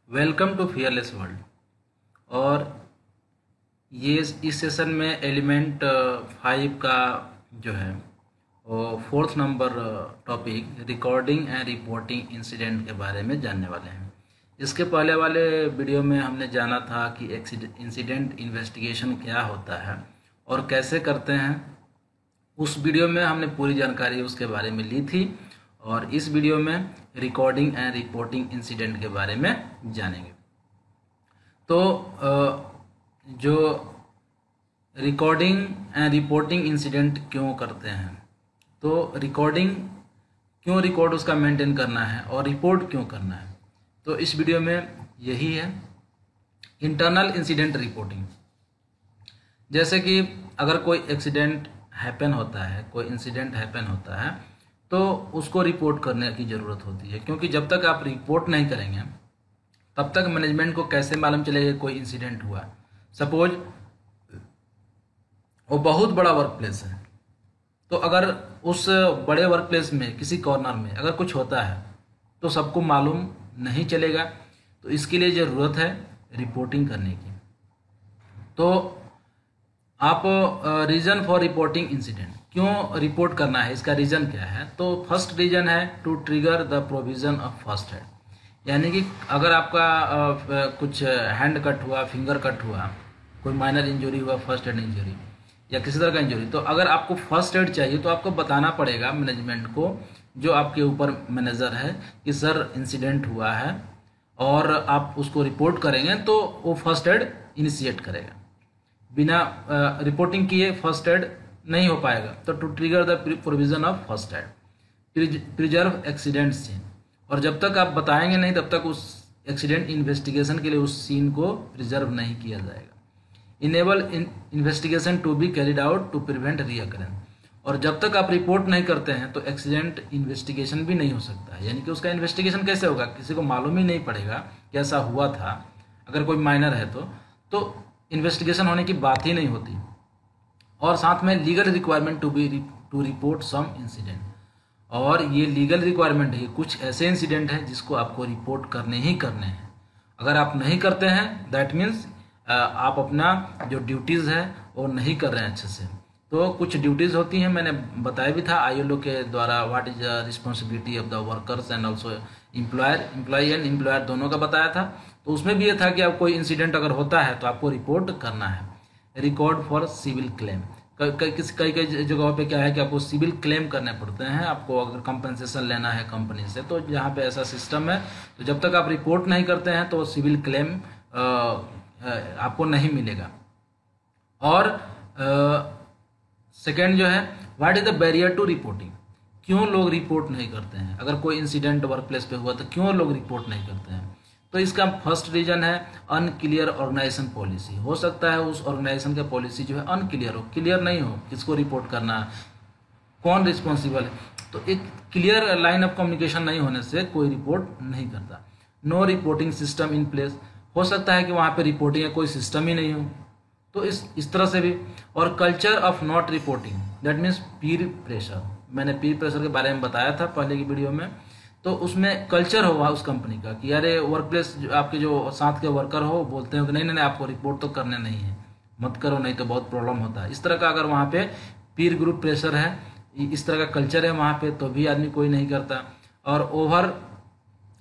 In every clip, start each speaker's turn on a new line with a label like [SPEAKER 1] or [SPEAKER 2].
[SPEAKER 1] Welcome to fearless world. और ये इस सेशन में एलिमेंट 5 का जो है वो fourth number topic recording and reporting incident के बारे में जानने वाले हैं। इसके पहले वाले वीडियो में हमने जाना था कि इंसिडेंट इन्वेस्टिगेशन क्या होता है और कैसे करते हैं। उस वीडियो में हमने पूरी जानकारी उसके बारे में ली थी और इस वीडियो में रिकॉर्डिंग एंड रिपोर्टिंग इंसिडेंट के बारे में जानेंगे। तो जो रिकॉर्डिंग एंड रिपोर्टिंग इंसिडेंट क्यों करते हैं, तो रिकॉर्डिंग क्यों रिकॉर्ड उसका मेंटेन करना है और रिपोर्ट क्यों करना है, तो इस वीडियो में यही है। इंटरनल इंसिडेंट रिपोर्टिंग, जैसे कि अगर कोई एक्सीडेंट हैपन होता है, कोई इंसिडेंट हैपन होता है तो उसको रिपोर्ट करने की ज़रूरत होती है, क्योंकि जब तक आप रिपोर्ट नहीं करेंगे तब तक मैनेजमेंट को कैसे मालूम चलेगा कोई इंसिडेंट हुआ। सपोज वो बहुत बड़ा वर्क प्लेस है, तो अगर उस बड़े वर्क प्लेस में किसी कॉर्नर में अगर कुछ होता है तो सबको मालूम नहीं चलेगा। तो इसके लिए ज़रूरत है रिपोर्टिंग करने की। तो आप रीज़न फॉर रिपोर्टिंग इंसिडेंट, क्यों रिपोर्ट करना है, इसका रीज़न क्या है। तो फर्स्ट रीज़न है to trigger the provision of first aid, यानी कि अगर आपका कुछ हैंड कट हुआ, फिंगर कट हुआ, कोई माइनर इंजरी हुआ, फर्स्ट एड इंजरी या किसी तरह का इंजरी, तो अगर आपको फर्स्ट एड चाहिए तो आपको बताना पड़ेगा मैनेजमेंट को, जो आपके ऊपर मैनेजर है, कि सर इंसिडेंट हुआ है, और आप उसको रिपोर्ट करेंगे तो वो फर्स्ट एड इनिशिएट करेगा। बिना रिपोर्टिंग किए फर्स्ट एड नहीं हो पाएगा। तो to trigger the provision of first aid, preserve accident scene, और जब तक आप बताएंगे नहीं तब तक उस एक्सीडेंट इन्वेस्टिगेशन के लिए उस सीन को प्रिजर्व नहीं किया जाएगा। Enable investigation to be carried out to prevent reoccurrence, और जब तक आप रिपोर्ट नहीं करते हैं तो एक्सीडेंट इन्वेस्टिगेशन भी नहीं हो सकता है। यानी कि उसका इन्वेस्टिगेशन कैसे होगा, किसी को मालूम ही नहीं पड़ेगा कि ऐसा हुआ था। अगर कोई माइनर है तो इन्वेस्टिगेशन होने की बात ही नहीं होती। और साथ में legal requirement to report some incident, और ये लीगल रिक्वायरमेंट है, कुछ ऐसे इंसिडेंट हैं जिसको आपको रिपोर्ट करने ही करने हैं। अगर आप नहीं करते हैं दैट मीन्स आप अपना जो ड्यूटीज़ है वो नहीं कर रहे हैं अच्छे से। तो कुछ ड्यूटीज़ होती हैं, मैंने बताया भी था आईएलओ के द्वारा, what is the responsibility of the workers and also employee and employer दोनों का बताया था। तो उसमें भी ये था कि आप कोई इंसिडेंट अगर होता है तो आपको रिपोर्ट करना है। रिकॉर्ड फॉर सिविल क्लेम, कई जगहों पे क्या है कि आपको सिविल क्लेम करने पड़ते हैं, आपको अगर कंपनसेशन लेना है कंपनी से, तो यहाँ पे ऐसा सिस्टम है। तो जब तक आप रिपोर्ट नहीं करते हैं तो सिविल क्लेम आपको नहीं मिलेगा। और सेकेंड जो है, what is the barrier to reporting, क्यों लोग रिपोर्ट नहीं करते हैं। अगर कोई इंसिडेंट वर्क प्लेस पे हुआ तो क्यों लोग रिपोर्ट नहीं करते हैं। तो इसका फर्स्ट रीजन है अनक्लियर ऑर्गेनाइजेशन पॉलिसी। हो सकता है उस ऑर्गेनाइजेशन का पॉलिसी जो है अनक्लियर हो, क्लियर नहीं हो, किसको रिपोर्ट करना है, कौन रिस्पॉन्सिबल है। तो एक क्लियर लाइन ऑफ कम्युनिकेशन नहीं होने से कोई रिपोर्ट नहीं करता। No reporting system in place, हो सकता है कि वहाँ पे रिपोर्टिंग का कोई सिस्टम ही नहीं हो, तो इस तरह से भी। और culture of not reporting, that means Pir pressure, मैंने पीर प्रेशर के बारे में बताया था पहले की वीडियो में। तो उसमें कल्चर हुआ उस कंपनी का कि अरे वर्क प्लेस आपके जो साथ के वर्कर हो बोलते हो कि नहीं नहीं आपको रिपोर्ट तो करने नहीं है, मत करो नहीं तो बहुत प्रॉब्लम होता है। इस तरह का अगर वहाँ पे पीर ग्रुप प्रेशर है, इस तरह का कल्चर है वहाँ पे, तो भी आदमी कोई नहीं करता। और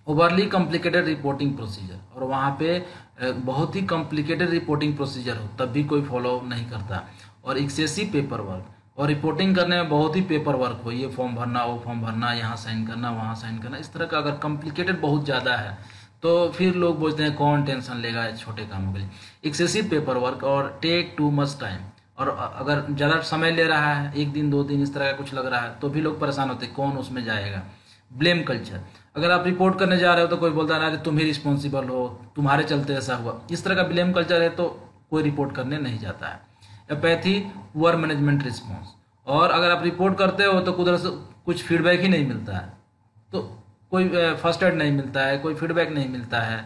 [SPEAKER 1] ओवरली कॉम्प्लिकेटेड रिपोर्टिंग प्रोसीजर, और वहाँ पे बहुत ही कॉम्प्लिकेटेड रिपोर्टिंग प्रोसीजर हो तब भी कोई फॉलो नहीं करता। और एक्सेसिव पेपर वर्क, और रिपोर्टिंग करने में बहुत ही पेपर वर्क हो, ये फॉर्म भरना, वो फॉर्म भरना, यहाँ साइन करना, वहाँ साइन करना, इस तरह का अगर कॉम्प्लिकेटेड बहुत ज़्यादा है तो फिर लोग बोलते हैं कौन टेंशन लेगा छोटे कामों के लिए। एक्सेसिव पेपर वर्क और टेक टू मच टाइम, और अगर ज़्यादा समय ले रहा है, 1 दिन 2 दिन इस तरह का कुछ लग रहा है, तो भी लोग परेशान होते हैं कौन उसमें जाएगा। ब्लेम कल्चर, अगर आप रिपोर्ट करने जा रहे हो तो कोई बोलता है अरे तुम ही रिस्पॉन्सिबल हो, तुम्हारे चलते ऐसा हुआ, इस तरह का ब्लेम कल्चर है तो कोई रिपोर्ट करने नहीं जाता है। एपैथी, पुअर मैनेजमेंट रिस्पॉन्स, और अगर आप रिपोर्ट करते हो तो उधर से कुछ फीडबैक ही नहीं मिलता है, तो कोई फर्स्ट एड नहीं मिलता है, कोई फीडबैक नहीं मिलता है,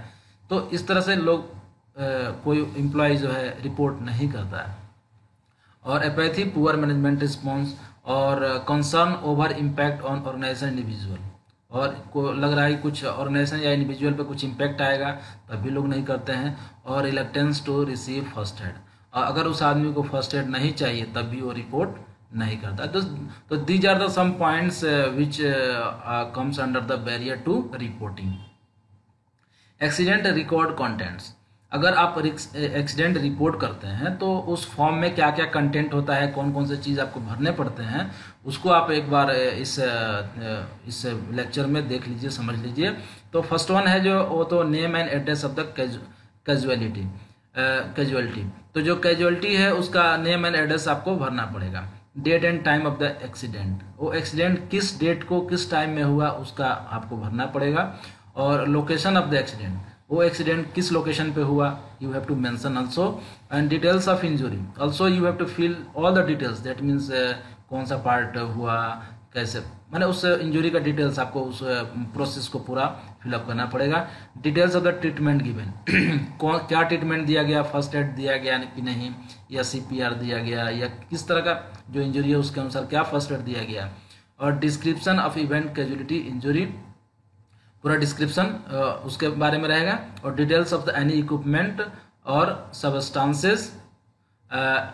[SPEAKER 1] तो इस तरह से लोग कोई एम्प्लॉय जो है रिपोर्ट नहीं करता है। और एपैथी, पुअर मैनेजमेंट रिस्पॉन्स, और concern over impact on organisation individual, और को लग रहा है कि कुछ ऑर्गेनाइजेशन या इंडिविजुअल पे कुछ इम्पैक्ट आएगा, तब भी लोग नहीं करते हैं। और reluctance to receive first aid, और अगर उस आदमी को फर्स्ट एड नहीं चाहिए तब भी वो रिपोर्ट नहीं करता। तो these are the some points which comes under the barrier to reporting. Accident record contents, अगर आप एक्सीडेंट रिपोर्ट करते हैं तो उस फॉर्म में क्या क्या कंटेंट होता है, कौन कौन से चीज़ आपको भरने पड़ते हैं, उसको आप एक बार इस लेक्चर में देख लीजिए, समझ लीजिए। तो फर्स्ट वन है जो वो तो name and address of the casualty. तो जो कैजुअलिटी है उसका नेम एंड एड्रेस आपको भरना पड़ेगा। Date and time of the accident, वो एक्सीडेंट किस डेट को किस टाइम में हुआ उसका आपको भरना पड़ेगा। और लोकेशन ऑफ द एक्सीडेंट, वो एक्सीडेंट किस लोकेशन पे हुआ, you have to mention also. And details of injury, also you have to fill all the details, that means कौन सा पार्ट हुआ, कैसे, मैंने उस इंजरी का डिटेल्स आपको उस प्रोसेस को पूरा फिलअप करना पड़ेगा। Details of the treatment given, कौन क्या ट्रीटमेंट दिया गया, फर्स्ट एड दिया गया कि नहीं, या CPR दिया गया, या किस तरह का जो इंजरी है उसके अनुसार क्या फर्स्ट एड दिया गया। और description of event casualty injury, पूरा डिस्क्रिप्शन उसके बारे में रहेगा। और details of the any equipment और सब्सटेंसेस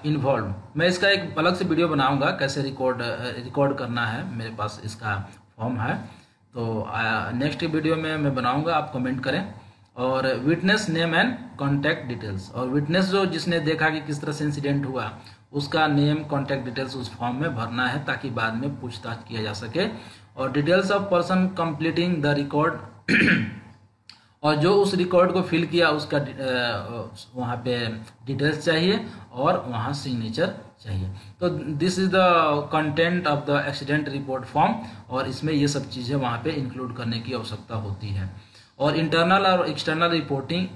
[SPEAKER 1] इन्वॉल्व, मैं इसका एक अलग से वीडियो बनाऊंगा कैसे रिकॉर्ड करना है, मेरे पास इसका फॉर्म है, तो नेक्स्ट वीडियो में मैं बनाऊंगा, आप कमेंट करें। और witness name and contact details, और विटनेस जो जिसने देखा कि किस तरह से इंसिडेंट हुआ उसका नेम कॉन्टैक्ट डिटेल्स उस फॉर्म में भरना है ताकि बाद में पूछताछ किया जा सके। और details of person completing the record, और जो उस रिकॉर्ड को फिल किया उसका वहाँ पे डिटेल्स चाहिए और वहाँ सिग्नेचर चाहिए। तो this is the content of the accident report form, और इसमें ये सब चीज़ें वहाँ पे इंक्लूड करने की आवश्यकता होती है। और इंटरनल और external reporting,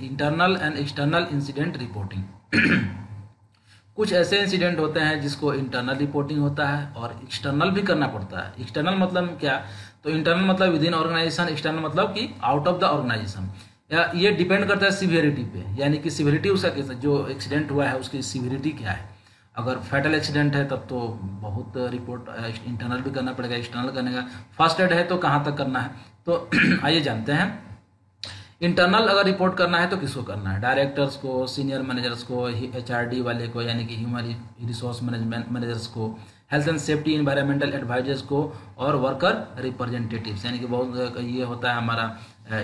[SPEAKER 1] internal and external incident reporting कुछ ऐसे इंसिडेंट होते हैं जिसको इंटरनल रिपोर्टिंग होता है और एक्सटर्नल भी करना पड़ता है। एक्सटर्नल मतलब क्या, तो इंटरनल मतलब विद इन ऑर्गेनाइजेशन, एक्सटर्नल मतलब कि आउट ऑफ द ऑर्गेनाइजेशन। या ये डिपेंड करता है सीवियरिटी पे, यानी कि सीवियरिटी उसका कैसा, जो एक्सीडेंट हुआ है उसकी सीवियरिटी क्या है। अगर फैटल एक्सीडेंट है तब तो बहुत रिपोर्ट इंटरनल भी करना पड़ेगा, एक्सटर्नल करने का। फर्स्ट एड है तो कहाँ तक करना है, तो आइए जानते हैं। इंटरनल अगर रिपोर्ट करना है तो किसको करना है, डायरेक्टर्स को, सीनियर मैनेजर्स को, HRD वाले को यानी कि ह्यूमन रिसोर्स मैनेजमेंट मैनेजर्स को, health and safety environmental advisers को, और वर्कर रिप्रेजेंटेटिव्स, यानी कि बहुत ये होता है हमारा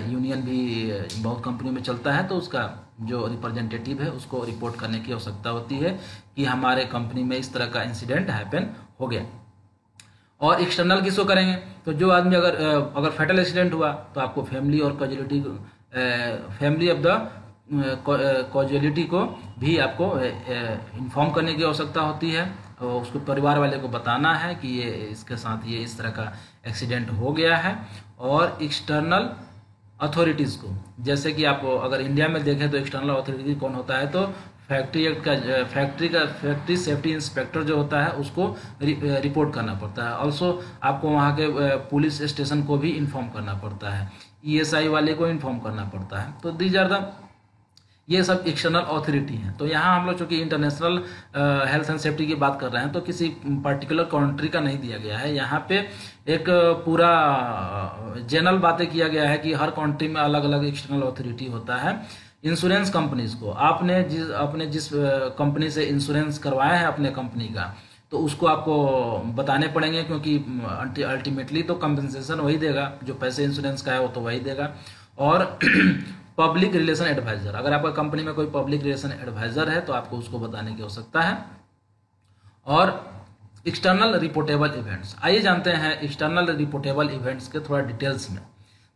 [SPEAKER 1] यूनियन भी बहुत कंपनी में चलता है, तो उसका जो रिप्रेजेंटेटिव है उसको रिपोर्ट करने की आवश्यकता होती है कि हमारे कंपनी में इस तरह का इंसिडेंट हैपन हो गया। और एक्सटर्नल किसको करेंगे, तो जो आदमी अगर फैटल एक्सीडेंट हुआ तो आपको फैमिली और causality, family of the causality को भी आपको इन्फॉर्म करने की आवश्यकता होती है, और उसको परिवार वाले को बताना है कि ये इसके साथ ये इस तरह का एक्सीडेंट हो गया है। और एक्सटर्नल अथॉरिटीज़ को, जैसे कि आप अगर इंडिया में देखें तो एक्सटर्नल अथॉरिटी कौन होता है, तो फैक्ट्री एक्ट का फैक्ट्री सेफ्टी इंस्पेक्टर जो होता है उसको रिपोर्ट करना पड़ता है। ऑल्सो आपको वहाँ के पुलिस स्टेशन को भी इन्फॉर्म करना पड़ता है, ESI वाले को इन्फॉर्म करना पड़ता है। तो दीज आर द, ये सब एक्सटर्नल अथॉरिटी हैं। तो यहाँ हम लोग चूँकि इंटरनेशनल हेल्थ एंड सेफ्टी की बात कर रहे हैं तो किसी पर्टिकुलर कंट्री का नहीं दिया गया है, यहाँ पे एक पूरा जनरल बातें किया गया है कि हर कंट्री में अलग अलग एक्सटर्नल अथॉरिटी होता है। इंश्योरेंस कंपनीज को, आपने जिस कंपनी से इंश्योरेंस करवाया है अपने कंपनी का, तो उसको आपको बताने पड़ेंगे, क्योंकि अल्टीमेटली तो कंपनसेशन वही देगा, जो पैसे इंश्योरेंस का है वो तो वही देगा। और पब्लिक रिलेशन एडवाइजर, अगर आपका कंपनी में कोई पब्लिक रिलेशन एडवाइजर है तो आपको उसको बताने की आवश्यकता है। और एक्सटर्नल रिपोर्टेबल इवेंट्स, आइए जानते हैं एक्सटर्नल रिपोर्टेबल इवेंट्स के थोड़ा डिटेल्स में।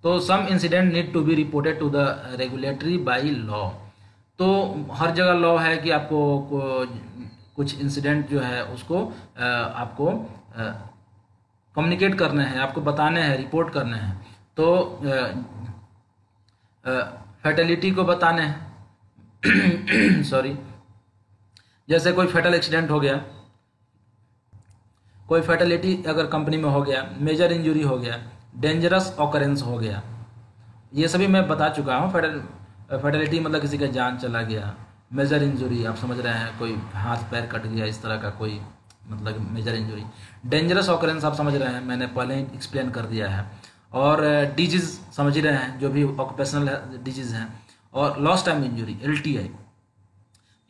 [SPEAKER 1] तो some incident need to be reported to the regulatory by law, तो हर जगह लॉ है कि आपको कुछ इंसिडेंट जो है उसको आपको कम्युनिकेट करने हैं, आपको बताने हैं, रिपोर्ट करने हैं। तो फैटेलिटी को बताने हैं सॉरी, जैसे कोई फैटल एक्सीडेंट हो गया, कोई फैटेलिटी अगर कंपनी में हो गया, मेजर इंजरी हो गया, डेंजरस ऑकरेंस हो गया, ये सभी मैं बता चुका हूँ। फैटेलिटी मतलब किसी का जान चला गया, मेजर इंजरी आप समझ रहे हैं, कोई हाथ पैर कट गया, इस तरह का कोई मतलब मेजर इंजरी। डेंजरस ऑकरेंस आप समझ रहे हैं, मैंने पहले ही एक्सप्लेन कर दिया है। और डिजीज़ समझ ही रहे हैं, जो भी ऑक्यूपेशनल डिजीज़ हैं, और लॉस्ट टाइम इंजरी LTI।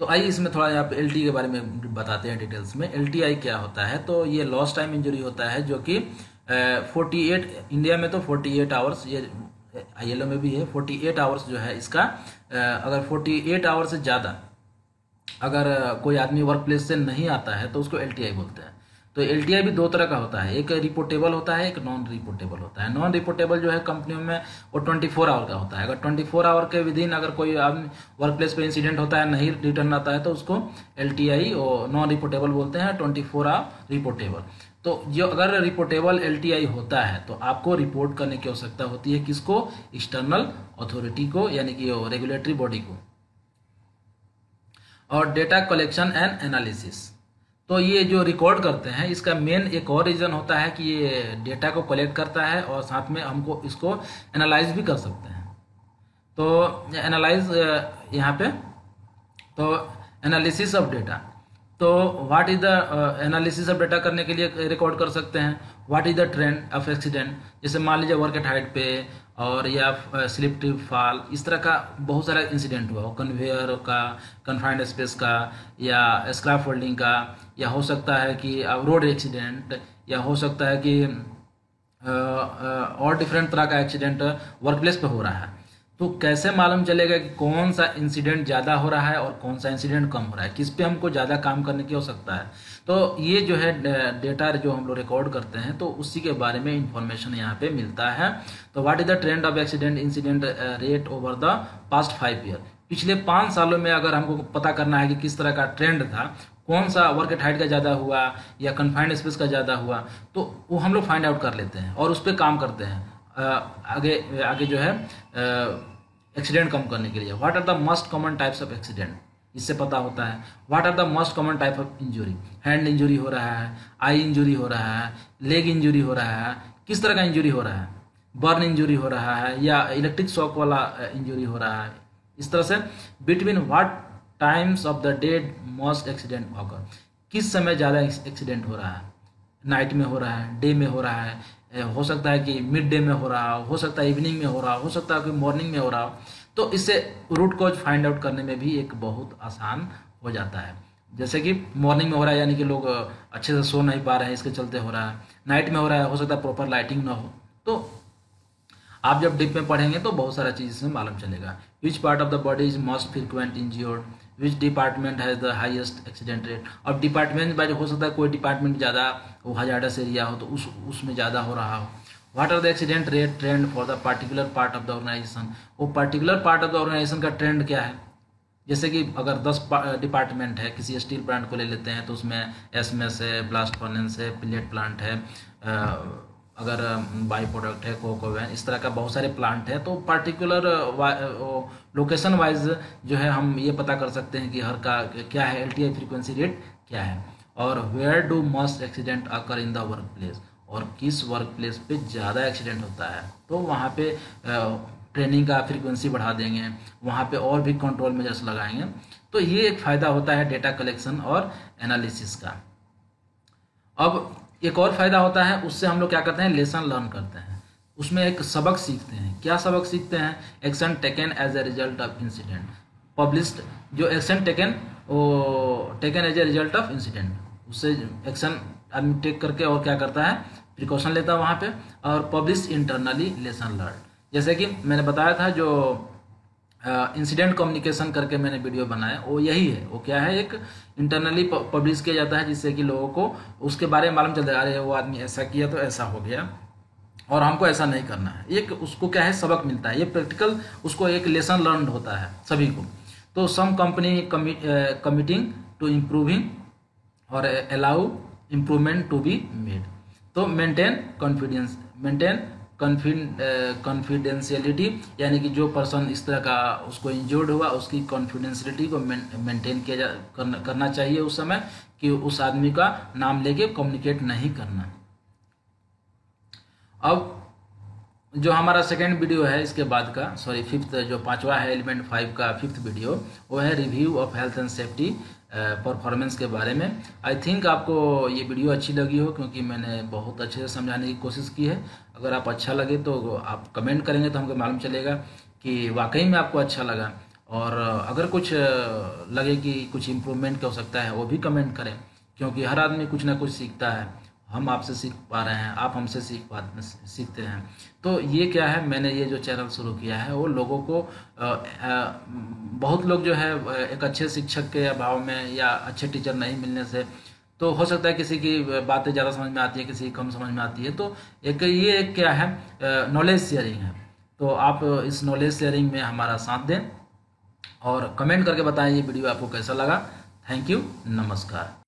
[SPEAKER 1] तो आइए इसमें थोड़ा यहाँ पे LTI के बारे में बताते हैं डिटेल्स में। LTI क्या होता है? तो ये लॉस्ट टाइम इंजरी होता है जो कि 48, इंडिया में तो 48 आवर्स, ये ILO में भी है 48 आवर्स जो है इसका, अगर 48 आवर्स से ज़्यादा अगर कोई आदमी वर्क प्लेस से नहीं आता है तो उसको LTI बोलते हैं। तो LTI भी दो तरह का होता है, एक रिपोर्टेबल होता है, एक नॉन रिपोर्टेबल होता है। नॉन रिपोर्टेबल जो है कंपनियों में वो 24 आवर का होता है। अगर 24 आवर के विदिन अगर कोई आदमी वर्क प्लेस पे इंसिडेंट होता है, नहीं रिटर्न आता है, तो उसको LTI और नॉन रिपोर्टेबल बोलते हैं, 24 आवर रिपोर्टेबल। तो जो अगर रिपोर्टेबल LTI होता है तो आपको रिपोर्ट करने की आवश्यकता होती है, किसको? एक्सटर्नल अथॉरिटी को, यानी कि रेगुलेटरी बॉडी को। और डेटा कलेक्शन एंड एनालिसिस, तो ये जो रिकॉर्ड करते हैं इसका मेन एक और रीज़न होता है कि ये डेटा को कलेक्ट करता है और साथ में हमको इसको एनालाइज भी कर सकते हैं। तो एनालाइज यहाँ पे, तो एनालिसिस ऑफ डेटा, तो what is the analysis of data करने के लिए रिकॉर्ड कर सकते हैं what is the trend of accident, जैसे मान लीजिए वर्क एट हाइट पे और या स्लिप ट्रिप फॉल, इस तरह का बहुत सारा इंसिडेंट हुआ, कन्वेयर का, कन्फाइंड स्पेस का, या स्क्रैप फोल्डिंग का, या हो सकता है कि रोड एक्सीडेंट, या हो सकता है कि और डिफरेंट तरह का एक्सीडेंट वर्क प्लेस पे हो रहा है। तो कैसे मालूम चलेगा कि कौन सा इंसिडेंट ज़्यादा हो रहा है और कौन सा इंसिडेंट कम हो रहा है, किस पे हमको ज़्यादा काम करने की आवश्यकता है? तो ये जो है डेटा जो हम लोग रिकॉर्ड करते हैं तो उसी के बारे में इंफॉर्मेशन यहाँ पे मिलता है। तो what is the trend of accident incident rate over the past 5 year, पिछले 5 सालों में अगर हमको पता करना है कि किस तरह का ट्रेंड था, कौन सा वर्क एट हाइट का ज़्यादा हुआ या कन्फाइंड स्पेस का ज़्यादा हुआ, तो वो हम लोग फाइंड आउट कर लेते हैं और उस पर काम करते हैं आगे आगे जो है एक्सीडेंट कम करने के लिए। What are the most common types of accident, इससे पता होता है। What are the most common type of injury, hand injury हो रहा है, आई इंजरी हो रहा है, लेग इंजरी हो रहा है, किस तरह का इंजरी हो रहा है, बर्न इंजरी हो रहा है या इलेक्ट्रिक शॉक वाला इंजरी हो रहा है, इस तरह से। Between what times of the day most accident occur, किस समय ज़्यादा एक्सीडेंट हो रहा है, नाइट में हो रहा है, डे में हो रहा है, हो सकता है कि मिड डे में हो रहा हो सकता है इवनिंग में हो रहा हो सकता है कि मॉर्निंग में हो रहा हो। तो इससे रूट कॉज फाइंड आउट करने में भी एक बहुत आसान हो जाता है। जैसे कि मॉर्निंग में हो रहा है यानी कि लोग अच्छे से सो नहीं पा रहे हैं, इसके चलते हो रहा है। नाइट में हो रहा है, हो सकता है प्रॉपर लाइटिंग ना हो। तो आप जब डीप में पढ़ेंगे तो बहुत सारा चीज़ से मालूम चलेगा। Which part of the body is most frequent injured, which department has the highest accident rate. अब डिपार्टमेंट बाय हो सकता है कोई डिपार्टमेंट ज़्यादा वो हजार्डस एरिया हो तो उसमें ज़्यादा हो रहा हो। What are the accident rate trend for the particular part of the organisation, वो particular part of the organisation का ट्रेंड क्या है। जैसे कि अगर 10 डिपार्टमेंट है, किसी स्टील प्लांट को ले लेते हैं तो उसमें एसमेस है, ब्लास्ट फर्नेस है, पिलेट प्लांट है, अगर बाई प्रोडक्ट है, कोक ओवन, इस तरह का बहुत सारे प्लांट है। तो पर्टिकुलर लोकेशन वाइज जो है हम ये पता कर सकते हैं कि हर का क्या है, LTI फ्रीक्वेंसी रेट क्या है। और where do most accident occur in the work place, और किस वर्क प्लेस पे ज़्यादा एक्सीडेंट होता है तो वहाँ पे ट्रेनिंग का फ्रीक्वेंसी बढ़ा देंगे, वहाँ पे और भी कंट्रोल मेजर्स लगाएंगे। तो ये एक फ़ायदा होता है डेटा कलेक्शन और एनालिसिस का। अब एक और फायदा होता है, उससे हम लोग क्या करते हैं, लेसन लर्न करते हैं, उसमें एक सबक सीखते हैं। क्या सबक सीखते हैं? Action taken as a result of incident published, जो एक्शन टेकन वो taken as a result of incident, उससे एक्शन आदमी टेक करके और क्या करता है, प्रिकॉशन लेता है वहाँ पे, और पब्लिश इंटरनली लेसन लर्न। जैसे कि मैंने बताया था जो इंसिडेंट कम्युनिकेशन करके मैंने वीडियो बनाया, वो यही है। वो क्या है, एक इंटरनली पब्लिश किया जाता है जिससे कि लोगों को उसके बारे में मालूम चलता है, अरे वो आदमी ऐसा किया तो ऐसा हो गया और हमको ऐसा नहीं करना है। एक उसको क्या है, सबक मिलता है, ये प्रैक्टिकल उसको एक लेसन लर्न होता है सभी को। तो some company committing to improving और allow improvement to be made. तो मेंटेन कॉन्फिडेंशियलिटी, यानी कि जो पर्सन इस तरह का उसको इंजर्ड हुआ उसकी कॉन्फिडेंशियलिटी को मेंटेन करना चाहिए उस समय, कि उस आदमी का नाम लेके कम्युनिकेट नहीं करना। अब जो हमारा सेकेंड वीडियो है इसके बाद का, सॉरी फिफ्थ, जो पांचवा है एलिमेंट 5 का फिफ्थ वीडियो, वो है review of health and safety performance के बारे में। आई थिंक आपको ये वीडियो अच्छी लगी हो, क्योंकि मैंने बहुत अच्छे से समझाने की कोशिश की है। अगर आप अच्छा लगे तो आप कमेंट करेंगे तो हमको मालूम चलेगा कि वाकई में आपको अच्छा लगा। और अगर कुछ लगे कि कुछ इम्प्रूवमेंट हो सकता है, वो भी कमेंट करें, क्योंकि हर आदमी कुछ ना कुछ सीखता है। हम आपसे सीख पा रहे हैं, आप हमसे सीखते हैं। तो ये क्या है, मैंने ये जो चैनल शुरू किया है वो लोगों को बहुत लोग जो है एक अच्छे शिक्षक के अभाव में या अच्छे टीचर नहीं मिलने से, तो हो सकता है किसी की बातें ज़्यादा समझ में आती है, किसी की कम समझ में आती है। तो एक क्या है, नॉलेज शेयरिंग है। तो आप इस नॉलेज शेयरिंग में हमारा साथ दें और कमेंट करके बताएं ये वीडियो आपको कैसा लगा। थैंक यू, नमस्कार।